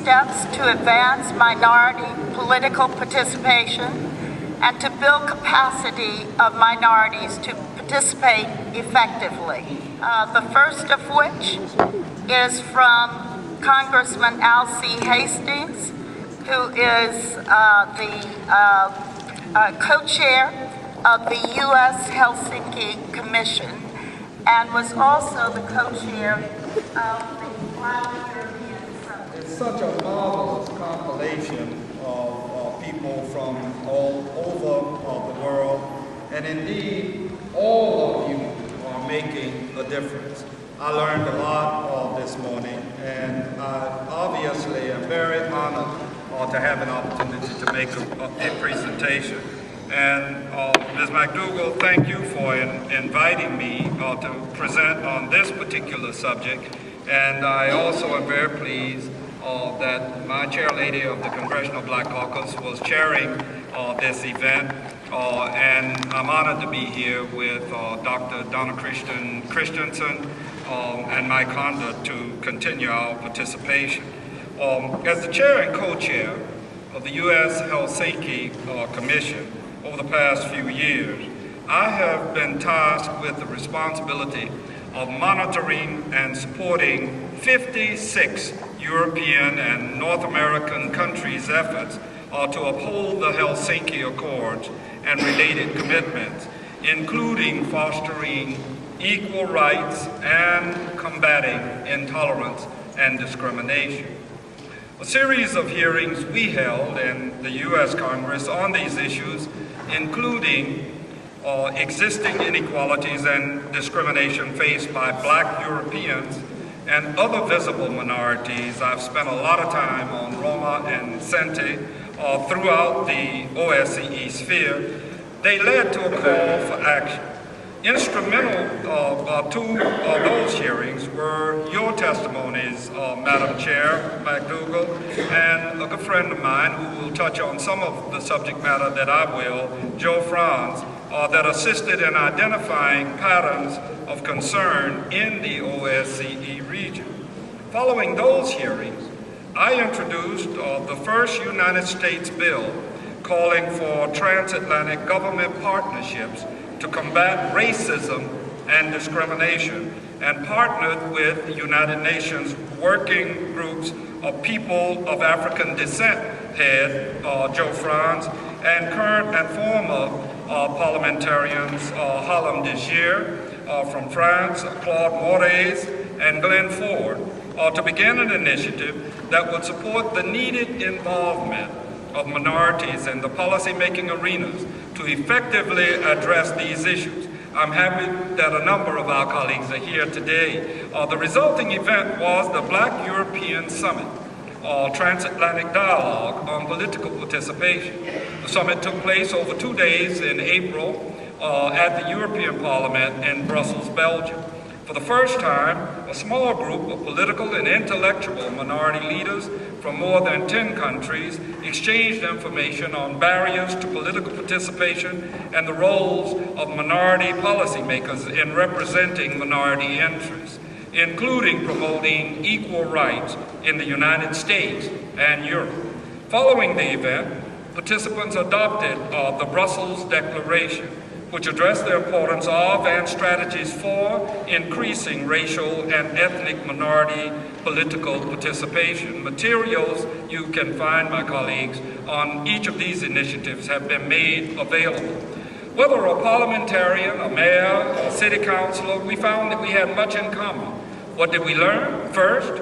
steps to advance minority political participation and to build capacity of minorities to participate effectively. The first of which is from Congressman Alcee Hastings, who is the co-chair of the U.S. Helsinki Commission and was also the co-chair of the Black European Summit. It's such a marvelous compilation of people from all over the world, and indeed, all of you are making a difference. I learned a lot this morning, and I obviously am very honored to have an opportunity to make a presentation. And Ms. McDougall, thank you for inviting me to present on this particular subject. And I also am very pleased that my chairlady of the Congressional Black Caucus was chairing this event. And I'm honored to be here with Dr. Donna Christensen and Mike Honda to continue our participation. As the chair and co-chair of the U.S. Helsinki Commission over the past few years, I have been tasked with the responsibility of monitoring and supporting 56 European and North American countries' efforts to uphold the Helsinki Accords and related commitments, including fostering equal rights and combating intolerance and discrimination. A series of hearings we held in the U.S. Congress on these issues, including existing inequalities and discrimination faced by Black Europeans and other visible minorities. I've spent a lot of time on Roma and Sinti throughout the OSCE sphere. They led to a call for action. Instrumental to those hearings were your testimonies, Madam Chair McDougall, and a good friend of mine who will touch on some of the subject matter that I will, Joe Franz, that assisted in identifying patterns of concern in the OSCE region. Following those hearings, I introduced the first United States bill calling for transatlantic government partnerships to combat racism and discrimination, and partnered with the United Nations working groups of people of African descent head, Joe Franz, and current and former parliamentarians, Harlem Desir from France, Claude Moraes, and Glenn Ford, to begin an initiative that would support the needed involvement of minorities in the policy-making arenas to effectively address these issues. I'm happy that a number of our colleagues are here today. The resulting event was the Black European Summit, Transatlantic Dialogue on Political Participation. The summit took place over 2 days in April at the European Parliament in Brussels, Belgium. For the first time, a small group of political and intellectual minority leaders from more than 10 countries exchanged information on barriers to political participation and the roles of minority policymakers in representing minority interests, including promoting equal rights in the United States and Europe. Following the event, participants adopted the Brussels Declaration, which addressed the importance of and strategies for increasing racial and ethnic minority political participation. Materials you can find, my colleagues, on each of these initiatives have been made available. Whether a parliamentarian, a mayor, a city councilor, we found that we had much in common. What did we learn? First,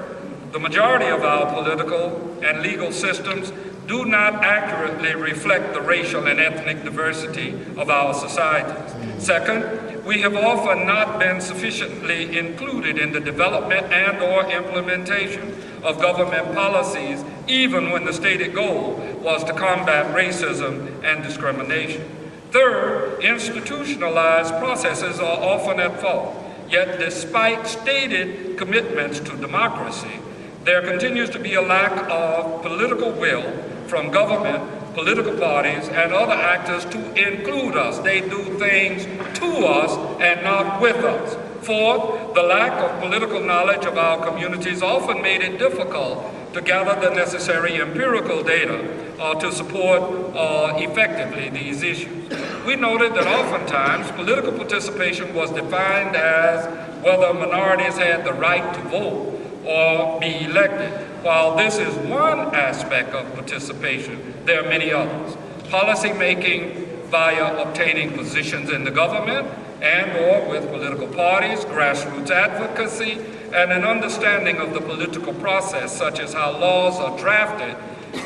the majority of our political and legal systems do not accurately reflect the racial and ethnic diversity of our societies. Second, we have often not been sufficiently included in the development and or implementation of government policies, even when the stated goal was to combat racism and discrimination. Third, institutionalized processes are often at fault. Yet despite stated commitments to democracy, there continues to be a lack of political will from government, political parties, and other actors to include us. They do things to us and not with us. Fourth, the lack of political knowledge of our communities often made it difficult to gather the necessary empirical data to support effectively these issues. We noted that oftentimes political participation was defined as whether minorities had the right to vote or be elected. While this is one aspect of participation, there are many others. Policy making via obtaining positions in the government and or with political parties, grassroots advocacy, and an understanding of the political process, such as how laws are drafted,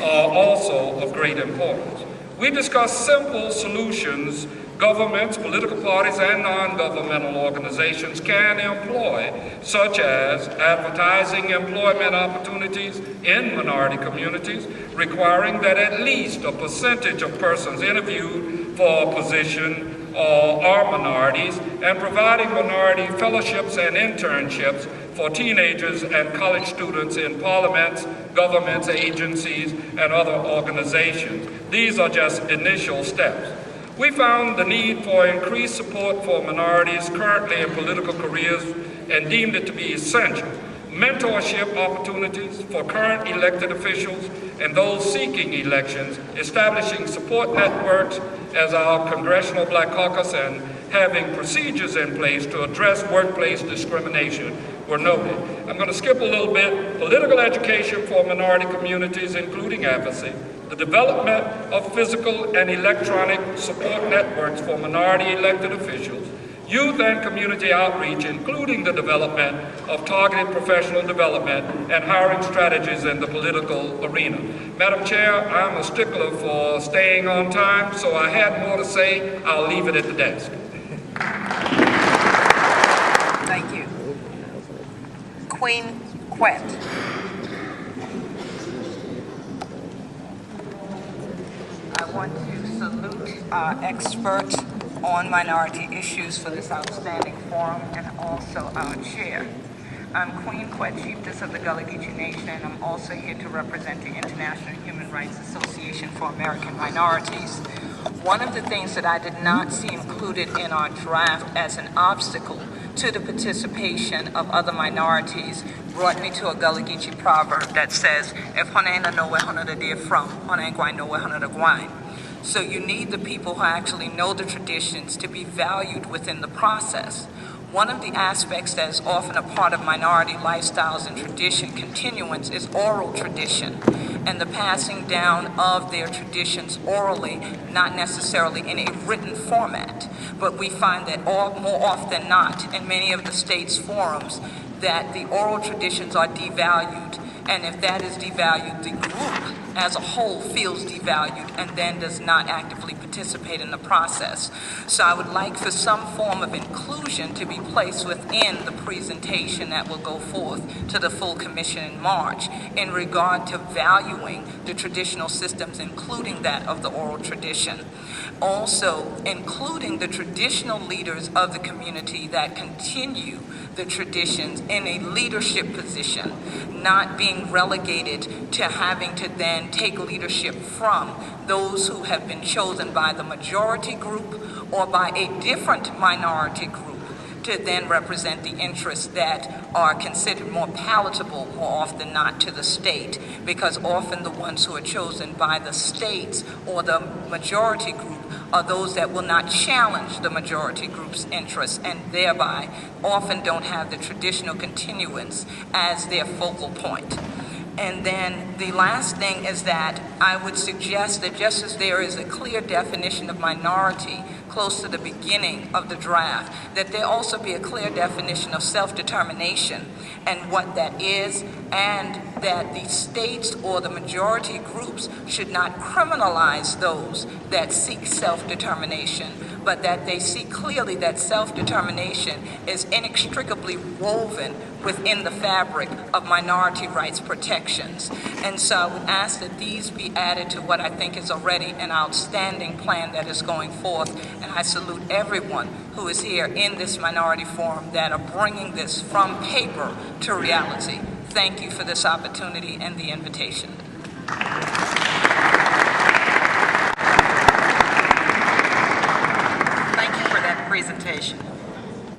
are also of great importance. We discussed simple solutions governments, political parties, and non-governmental organizations can employ, such as advertising employment opportunities in minority communities, requiring that at least a percentage of persons interviewed for a position are minorities, and providing minority fellowships and internships for teenagers and college students in parliaments, governments, agencies, and other organizations. These are just initial steps. We found the need for increased support for minorities currently in political careers and deemed it to be essential. Mentorship opportunities for current elected officials and those seeking elections, establishing support networks as our Congressional Black Caucus, and having procedures in place to address workplace discrimination were noted. I'm going to skip a little bit. Political education for minority communities, including advocacy, the development of physical and electronic support networks for minority elected officials, youth and community outreach, including the development of targeted professional development and hiring strategies in the political arena. Madam Chair, I'm a stickler for staying on time, so I had more to say. I'll leave it at the desk. Thank you. Queen Quet. I want to salute our expert on minority issues for this outstanding forum, and also our chair. I'm Queen Quet, Chieftess of the Gullah Geechee Nation, and I'm also here to represent the International Human Rights Association for American Minorities. One of the things that I did not see included in our draft as an obstacle to the participation of other minorities brought me to a Gullah Geechee proverb that says, "If Honena know where Honena dear from, Honena Gwine know where Honena Gwine." So you need the people who actually know the traditions to be valued within the process. One of the aspects that is often a part of minority lifestyles and tradition continuance is oral tradition and the passing down of their traditions orally, not necessarily in a written format. But we find that more often than not in many of the state's forums that the oral traditions are devalued. And if that is devalued, the group as a whole feels devalued and then does not actively participate in the process. So I would like for some form of inclusion to be placed within the presentation that will go forth to the full commission in March in regard to valuing the traditional systems, including that of the oral tradition. Also, including the traditional leaders of the community that continue the traditions in a leadership position, not being relegated to having to then take leadership from those who have been chosen by the majority group or by a different minority group to then represent the interests that are considered more palatable more often than not to the state, because often the ones who are chosen by the states or the majority group are those that will not challenge the majority group's interests and thereby often don't have the traditional continuance as their focal point. And then the last thing is that I would suggest that just as there is a clear definition of minority close to the beginning of the draft, that there also be a clear definition of self-determination and what that is, and that the states or the majority groups should not criminalize those that seek self-determination, but that they see clearly that self-determination is inextricably woven within the fabric of minority rights protections. And so I would ask that these be added to what I think is already an outstanding plan that is going forth. And I salute everyone who is here in this minority forum that are bringing this from paper to reality. Thank you for this opportunity and the invitation.